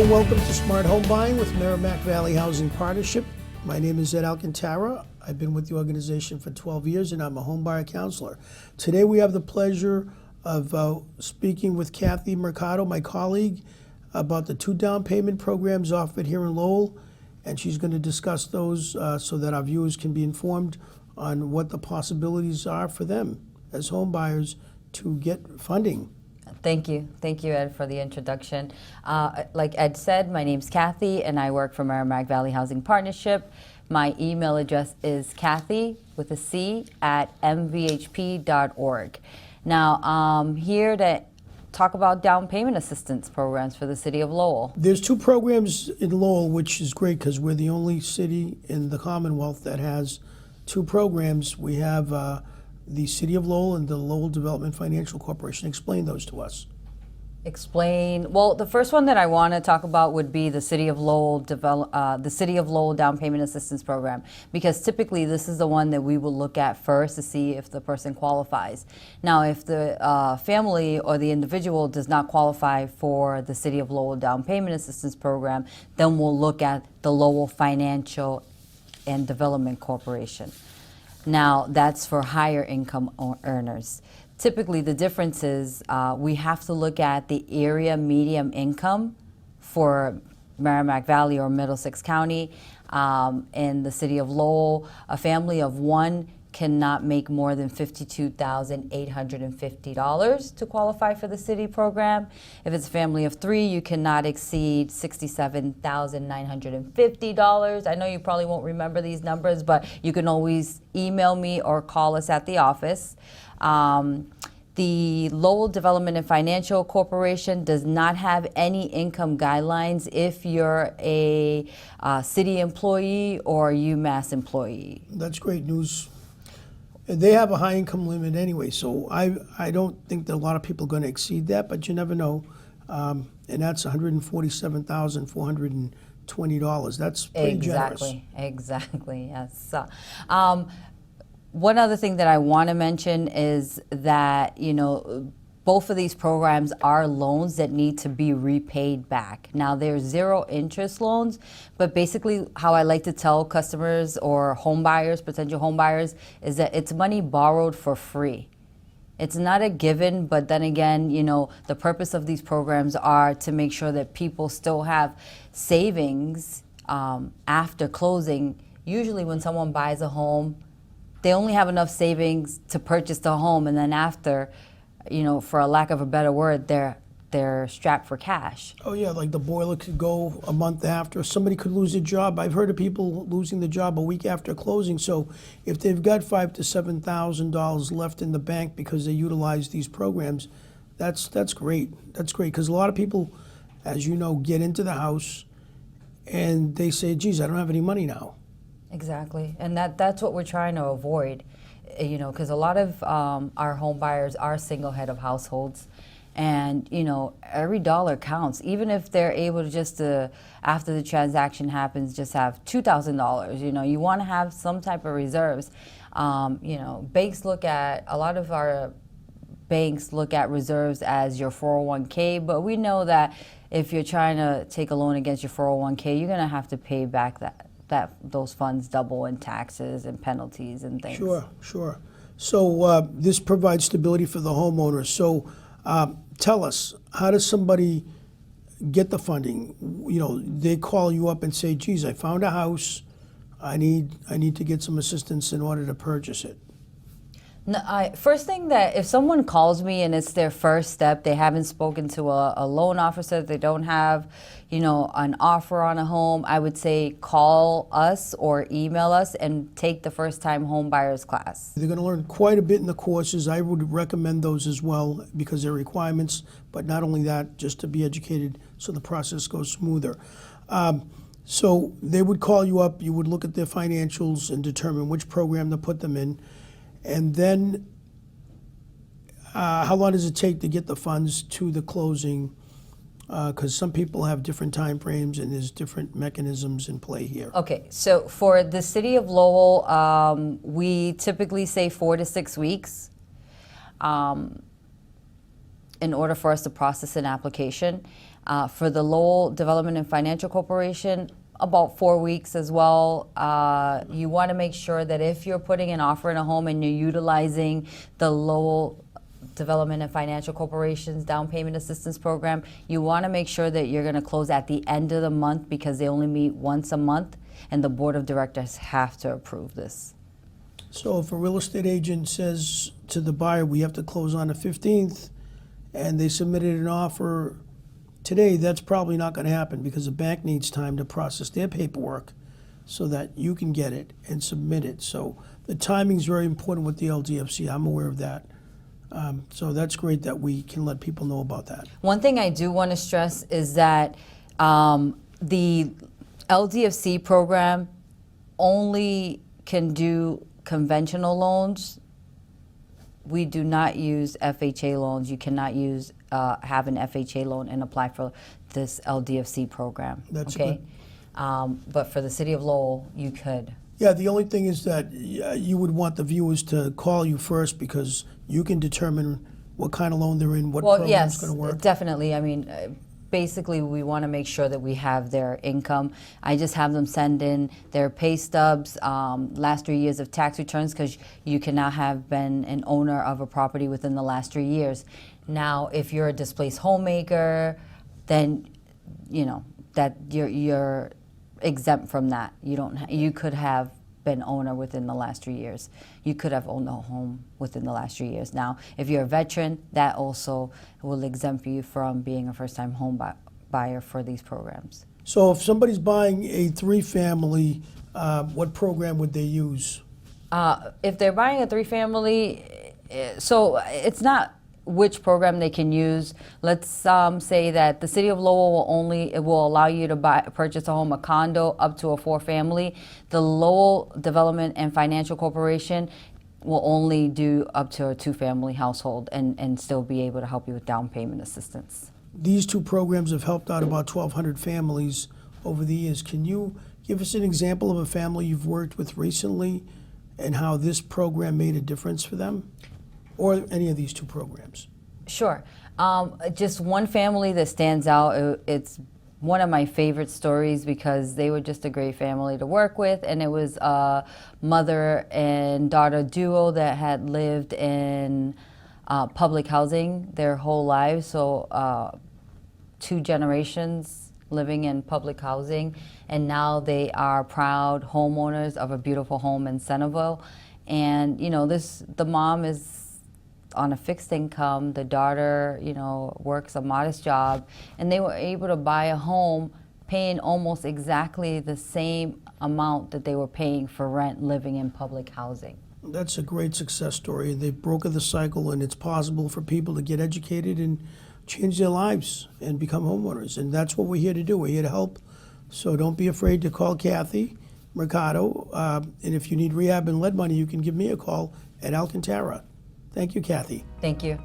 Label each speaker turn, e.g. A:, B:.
A: and welcome to Smart Home Buying with Merrimack Valley Housing Partnership. My name is Ed Alcantara. I've been with the organization for 12 years and I'm a home buyer counselor. Today we have the pleasure of speaking with Cathy Mercado, my colleague, about the 2 down payment programs offered here in Lowell, and she's going to discuss those so that our viewers can be informed on what the possibilities are for them as home buyers to get funding.
B: Thank you, Ed, for the introduction. Like Ed said, my name's Cathy, and I work for Merrimack Valley Housing Partnership. My email address is Cathy with a C at mvhp.org. Now, I'm here to talk about down payment assistance programs for the city of Lowell.
A: There's 2 programs in Lowell, which is great because we're the only city in the Commonwealth that has 2 programs. We have the City of Lowell and the Lowell Development Financial Corporation. Explain those to us.
B: Well, the first one that I want to talk about would be the City of Lowell Down Payment Assistance Program, because typically this is the one that we will look at first to see if the person qualifies. Now, if the family or the individual does not qualify for the City of Lowell Down Payment Assistance Program, then we'll look at the Lowell Financial and Development Corporation. Now, that's for higher income earners. Typically, the difference is we have to look at the area medium income for Merrimack Valley or Middlesex County. In the city of Lowell, a family of 1 cannot make more than $52,850 to qualify for the city program. If it's a family of 3, you cannot exceed $67,950. I know you probably won't remember these numbers, but you can always email me or call us at the office. The Lowell Development and Financial Corporation does not have any income guidelines if you're a city employee or UMass employee.
A: That's great news. They have a high income limit anyway, so I don't think that a lot of people are going to exceed that, but you never know. And that's $147,420. That's pretty generous.
B: Exactly, yes. One other thing that I want to mention is that, both of these programs are loans that need to be repaid back. Now, they're 0 interest loans, but basically how I like to tell customers or home buyers, potential home buyers, is that it's money borrowed for free. It's not a given, but then again, the purpose of these programs are to make sure that people still have savings after closing. Usually when someone buys a home, they only have enough savings to purchase the home, and then after, for a lack of a better word, they're strapped for cash.
A: Oh yeah, like the boiler could go a month after. Somebody could lose a job. I've heard of people losing the job a week after closing. So if they've got $5,000 to $7,000 left in the bank because they utilize these programs, that's great. That's great because a lot of people, as you know, get into the house and they say, "Geez, I don't have any money now."
B: Exactly, and that's what we're trying to avoid, because a lot of our home buyers are single head of households, and every dollar counts. Even if they're able to just after the transaction happens, just have $2,000. You want to have some type of reserves. Banks a lot of our banks look at reserves as your 401k, but we know that if you're trying to take a loan against your 401k, you're going to have to pay back those funds double in taxes and penalties and things.
A: Sure. So this provides stability for the homeowner. So tell us, how does somebody get the funding? They call you up and say, "Geez, I found a house. I need to get some assistance in order to purchase it."
B: No, first thing, that if someone calls me and it's their first step, they haven't spoken to a loan officer, they don't have, an offer on a home, I would say call us or email us and take the first time home buyers class.
A: They're going to learn quite a bit in the courses. I would recommend those as well because they're requirements, but not only that, just to be educated so the process goes smoother. So they would call you up, you would look at their financials and determine which program to put them in. And then how long does it take to get the funds to the closing? Because some people have different time frames and there's different mechanisms in play here.
B: Okay, so for the city of Lowell, we typically say 4 to 6 weeks. in order for us to process an application. For the Lowell Development and Financial Corporation, about 4 weeks as well. You want to make sure that if you're putting an offer in a home and you're utilizing the Lowell Development and Financial Corporation's down payment assistance program, you want to make sure that you're going to close at the end of the month, because they only meet once a month and the board of directors have to approve this.
A: So if a real estate agent says to the buyer, we have to close on the 15th, and they submitted an offer today, that's probably not going to happen, because the bank needs time to process their paperwork so that you can get it and submit it. So the timing is very important with the LDFC. I'm aware of that. So that's great that we can let people know about that.
B: One thing I do want to stress is that the LDFC program only can do conventional loans. We do not use FHA loans. You cannot use have an FHA loan and apply for this LDFC program.
A: That's
B: okay. But for the city of Lowell, you could.
A: Yeah, the only thing is that you would want the viewers to call you first, because you can determine what kind of loan they're in, what program's going to work.
B: Yes, definitely. I mean, basically, we want to make sure that we have their income. I just have them send in their pay stubs, last 3 years of tax returns, because you cannot have been an owner of a property within the last 3 years. Now, if you're a displaced homemaker, then you know that you're exempt from that. You could have been owner within the last 3 years. You could have owned a home within the last 3 years. Now, if you're a veteran, that also will exempt you from being a first-time home buyer for these programs.
A: So if somebody's buying a 3-family, what program would they use?
B: If they're buying a 3-family, so it's not which program they can use. Let's say that the city of Lowell will allow you to purchase a home, a condo, up to a 4-family. The Lowell Development and Financial Corporation will only do up to a 2-family household and still be able to help you with down payment assistance.
A: These 2 programs have helped out about 1,200 families over the years. Can you give us an example of a family you've worked with recently and how this program made a difference for them? Or any of these 2 programs?
B: Sure. Just one family that stands out. It's one of my favorite stories because they were just a great family to work with, and it was a mother and daughter duo that had lived in public housing their whole lives. So 2 generations living in public housing, and now they are proud homeowners of a beautiful home in Centerville. And you know, the mom is on a fixed income, the daughter, you know, works a modest job, and they were able to buy a home paying almost exactly the same amount that they were paying for rent living in public housing.
A: That's a great success story. They've broken the cycle, and it's possible for people to get educated and change their lives and become homeowners. And that's what we're here to do. We're here to help. So don't be afraid to call Cathy, Mercado. And if you need rehab and lead money, you can give me a call at Alcantara. Thank you, Cathy.
B: Thank you.